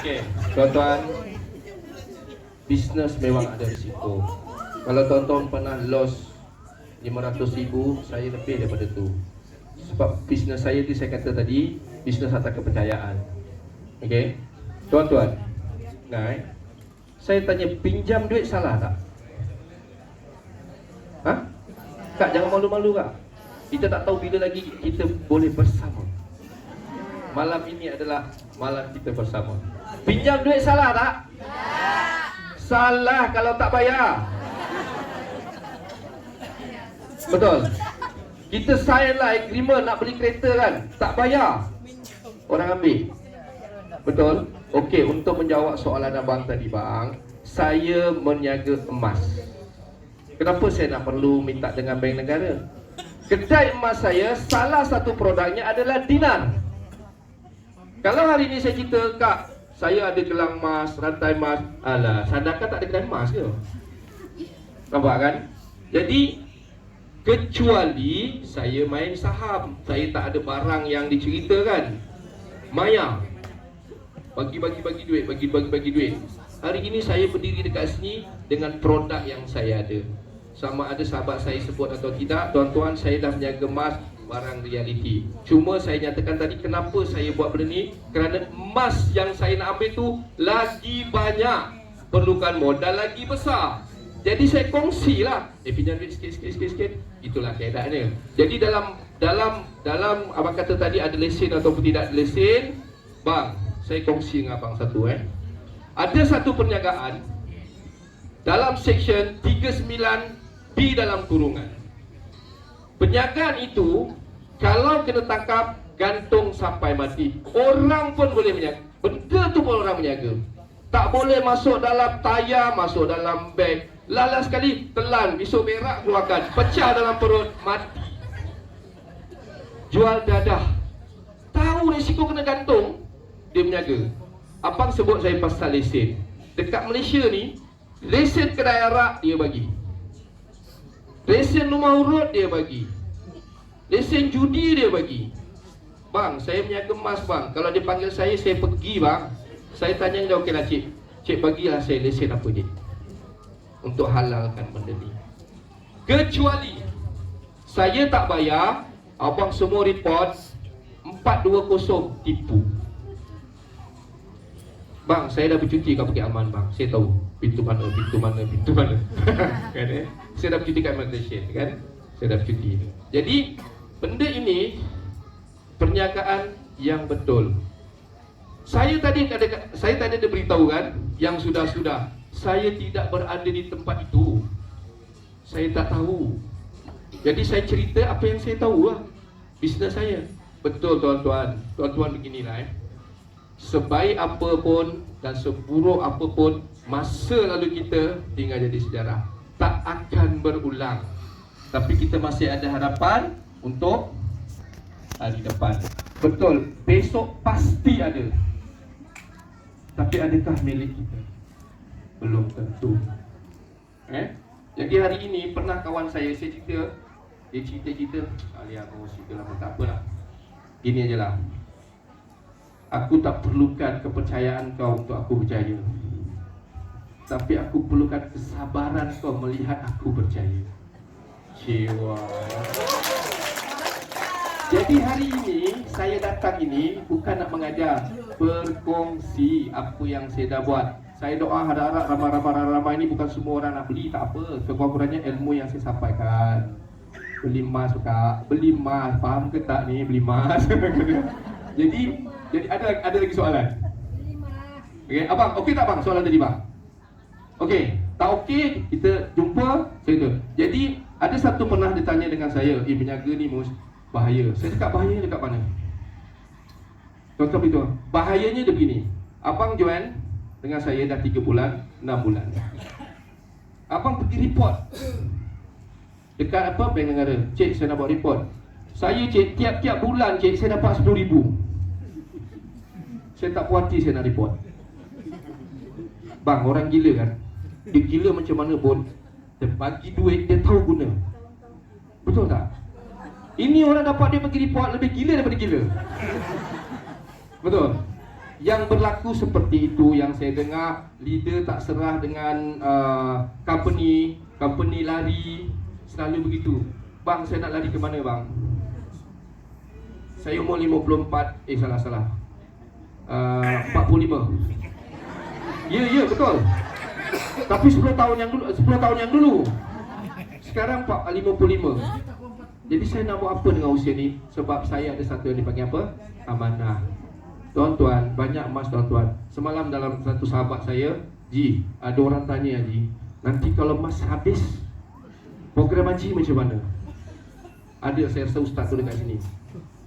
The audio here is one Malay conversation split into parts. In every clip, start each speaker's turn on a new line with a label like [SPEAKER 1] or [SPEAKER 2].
[SPEAKER 1] Okey, tuan-tuan, bisnes memang ada risiko. Kalau tuan-tuan pernah loss 500,000, saya lebih daripada tu. Sebab bisnes saya tu saya kata tadi, bisnes atas kepercayaan. Okey, tuan-tuan, saya tanya, pinjam duit salah tak? Ha? Kak, jangan malu-malu kak. Kita tak tahu bila lagi kita boleh bersama. Malam ini adalah malam kita bersama. Pinjam duit salah tak? Salah kalau tak bayar. Betul. Kita sign lah agreement nak beli kereta kan, tak bayar, orang ambil. Betul. Okey, untuk menjawab soalan abang tadi bang, saya meniaga emas. Kenapa saya nak perlu minta dengan bank negara? Kedai emas saya, salah satu produknya adalah dinar. Kalau hari ini saya cerita, kak, saya ada gelang emas, rantai emas. Alah, Sandakan tak ada kedai emas ke? Nampak kan? Jadi, kecuali saya main saham, saya tak ada barang yang diceritakan. Maya, bagi duit, bagi duit. Hari ini saya berdiri dekat sini dengan produk yang saya ada. Sama ada sahabat saya sebut atau tidak, tuan-tuan, saya dah menjaga emas, barang realiti. Cuma saya nyatakan tadi kenapa saya buat benda ni, kerana emas yang saya nak ambil tu lagi banyak, perlukan modal lagi besar. Jadi saya kongsi lah, pinjam duit sikit. Itulah keadaannya. Jadi dalam abang kata tadi ada lesen ataupun tidak ada lesen, bang, saya kongsi dengan abang satu. Ada satu perniagaan dalam section 39B dalam kurungan. Perniagaan itu kalau kena tangkap, gantung sampai mati. Orang pun boleh menjaga. Benda tu pun orang menjaga. Tak boleh masuk dalam tayar, masuk dalam beg. Lala sekali, telan, besok berak, keluarkan, pecah dalam perut, mati. Jual dadah. Tahu risiko kena gantung, dia menjaga. Abang sebut saya pasal lesen. Dekat Malaysia ni, lesen kedai arak dia bagi, lesen rumah urut dia bagi, lesen judi dia bagi. Bang, saya menjaga emas bang. Kalau dia panggil saya pergi bang. Saya tanya dia, okey lah cik bagilah saya lesen apa je untuk halalkan benda ni. Kecuali saya tak bayar, abang semua report 420 tipu. Bang, saya dah bercuti kat Bukit Aman bang. Saya tahu pintu mana. Kan, saya dah bercuti kat Malaysia kan. Saya dah bercuti. Jadi benda ini perniagaan yang betul. Saya tadi ada beritahu kan, yang sudah-sudah. Saya tidak berada di tempat itu. Saya tak tahu. Jadi saya cerita apa yang saya tahu lah. Bisnes saya. Betul tuan-tuan. Tuan-tuan beginilah sebaik apa pun dan seburuk apa pun, masa lalu kita tinggal jadi sejarah. Tak akan berulang. Tapi kita masih ada harapan untuk hari depan. Betul, besok pasti ada. Tapi adakah milik kita? Belum tentu. Jadi hari ini pernah kawan saya cerita, dia cerita, Alia aku cerita lama, tak apalah. Gini aje lah. Aku tak perlukan kepercayaan kau untuk aku percaya, tapi aku perlukan kesabaran kau melihat aku percaya. Cewa. Jadi hari ini saya datang ini bukan nak mengajar, berkongsi apa yang saya dah buat. Saya doa harap-harap ramai-ramai ini bukan semua orang nak beli, tak apa. Sekurang-kurangnya ilmu yang saya sampaikan. Beli emas kak, beli emas, faham ke tak ni beli emas? Jadi ada lagi soalan? Okey, abang, okey tak bang soalan tadi bang? Okey, tak okey kita jumpa saya. Jadi ada satu pernah ditanya dengan saya, berniaga ni mus bahaya. Saya cakap bahaya dekat mana? Tuan-tuan beritahu, bahayanya dia begini. Abang join dengan saya dah 3 bulan, 6 bulan. Abang pergi report dekat apa bank negara. Cik, saya nak buat report. Saya cik, tiap-tiap bulan cik saya dapat 10,000. Saya tak puas hati, saya nak report. Bang, orang gila kan? Dia gila macam mana pun, dia bagi duit, dia tahu guna. Betul tak? Ini orang dapat dia pergi report lebih gila daripada gila. Betul? yang berlaku seperti itu yang saya dengar, leader tak serah dengan company lari, selalu begitu. Bang, saya nak lari ke mana bang? Saya umur 54, salah 45. Ya betul. Tapi 10 tahun yang dulu. Sekarang 55. Jadi saya nak buat apa dengan usia ni? Sebab saya ada satu yang dipanggil apa? Amanah. Tuan-tuan, banyak emas tuan-tuan. Semalam dalam satu sahabat saya, Ji, ada orang tanya Ji, nanti kalau emas habis, program haji macam mana? Ada, saya rasa ustaz tu dekat sini.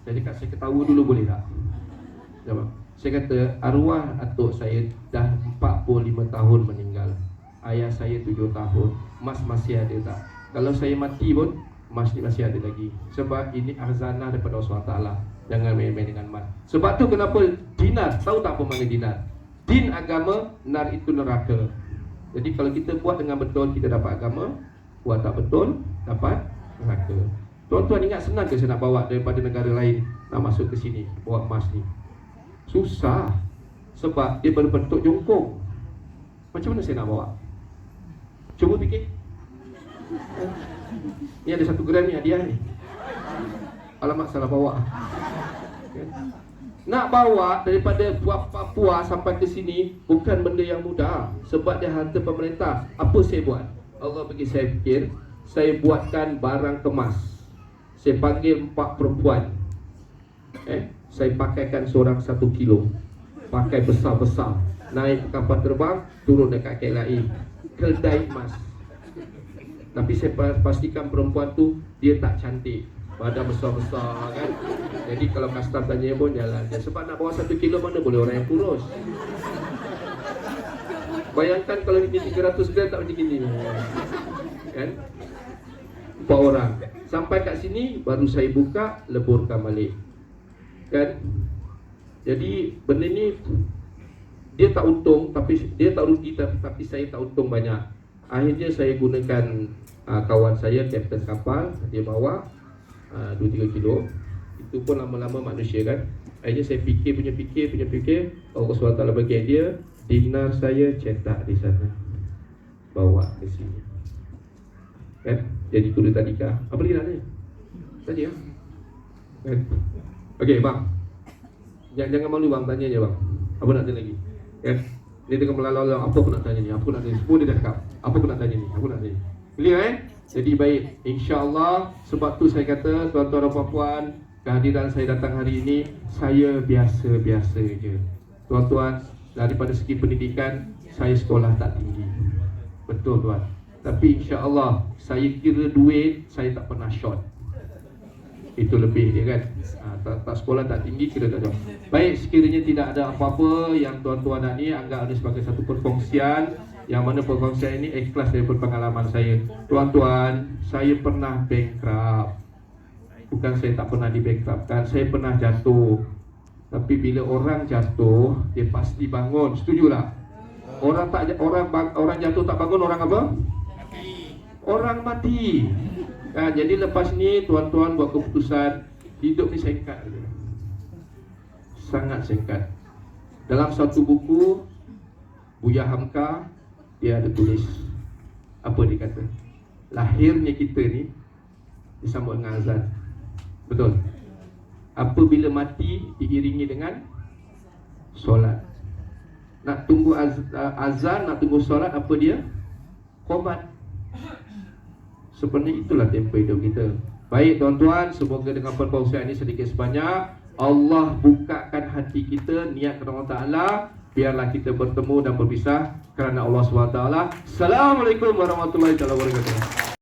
[SPEAKER 1] Saya cakap, saya ketawa dulu boleh tak? Jawab. Saya kata, arwah atuk saya dah 45 tahun meninggal. Ayah saya 7 tahun. Emas masih ada tak? Kalau saya mati pun, emas ni masih ada lagi. Sebab ini azanah daripada Allah SWT. Jangan main-main dengan emas. Sebab tu kenapa dinar, tahu tak apa makna dinar? Din agama, nar itu neraka. Jadi kalau kita buat dengan betul, kita dapat agama. Buat tak betul, dapat neraka. Tuan-tuan ingat senang ke saya nak bawa daripada negara lain nak masuk ke sini, bawa emas ni? Susah. Sebab dia berbentuk jongkong. Macam mana saya nak bawa? Cuba fikir. Ni ada 1 gram ni hadiah ni. Alamak, salah bawa. Nak bawa daripada Papua sampai ke sini bukan benda yang mudah. Sebab dia harta pemerintah. Apa saya buat? Allah bagi saya fikir, saya buatkan barang kemas. Saya panggil 4 perempuan. Saya pakaikan seorang 1 kilo. Pakai besar-besar. Naik kapal terbang, turun dekat KLIA. Kedai emas. Tapi saya pastikan perempuan tu dia tak cantik, badan besar-besar kan. Jadi kalau custom tanya pun jalan je. Sebab nak bawa 1 kilo mana boleh orang yang kurus. Bayangkan kalau ini 300 gram tak macam gini kan. 4 orang. Sampai kat sini baru saya buka, leburkan balik kan. Jadi benda ni dia tak untung, tapi dia tak rugi, tapi saya tak untung banyak. Akhirnya saya gunakan kawan saya, kapten kapal. Dia bawa 2-3 kilo. Itu pun lama-lama manusia kan. Akhirnya saya fikir. Allah SWT bagi dia dinar, saya cetak di sana, bawa ke sini kan. Jadi kuda tadika. Apa lagi nak tanya? Tanya kan? Okey bang, jangan malu bang, tanya je bang. Apa nak tanya lagi kan? Dia tengah melalau-lalau, apa aku nak tanya ni, apa aku nak tanya. Semua dia dah cakap, apa aku nak tanya ni, aku nak tanya. Clear Jadi baik, insya-Allah. Sebab tu saya kata, tuan-tuan dan puan-puan, kehadiran saya datang hari ini, saya biasa-biasa je. Tuan-tuan, daripada segi pendidikan, saya sekolah tak tinggi. Betul tuan. Tapi insya-Allah, saya kira duit, saya tak pernah short. Itu lebih dia kan. Tak sekolah tak tinggi, kira tak jauh. Baik, sekiranya tidak ada apa-apa yang tuan-tuan nak ni, anggap ada sebagai satu perkongsian. Yang mana perkongsian ini ikhlas daripada pengalaman saya. Tuan-tuan, saya pernah bankrupt. Bukan saya tak pernah di-bankruptkan, saya pernah jatuh. Tapi bila orang jatuh, dia pasti bangun. Setuju tak? Orang jatuh tak bangun, orang apa? Orang mati. Jadi lepas ni tuan-tuan buat keputusan, hidup ni singkat, sangat singkat. Dalam satu buku Buya Hamka, dia ada tulis, apa dia kata, lahirnya kita ni disambut dengan azan. Betul. Apabila mati diiringi dengan solat. Nak tunggu azan, nak tunggu solat, apa dia? Qomat. Sebenarnya itulah tempoh hidup kita. Baik tuan-tuan, semoga dengan perkongsian ini sedikit sebanyak Allah bukakan hati kita, niat kerana Allah Ta'ala. Biarlah kita bertemu dan berpisah kerana Allah SWT. Assalamualaikum warahmatullahi wabarakatuh.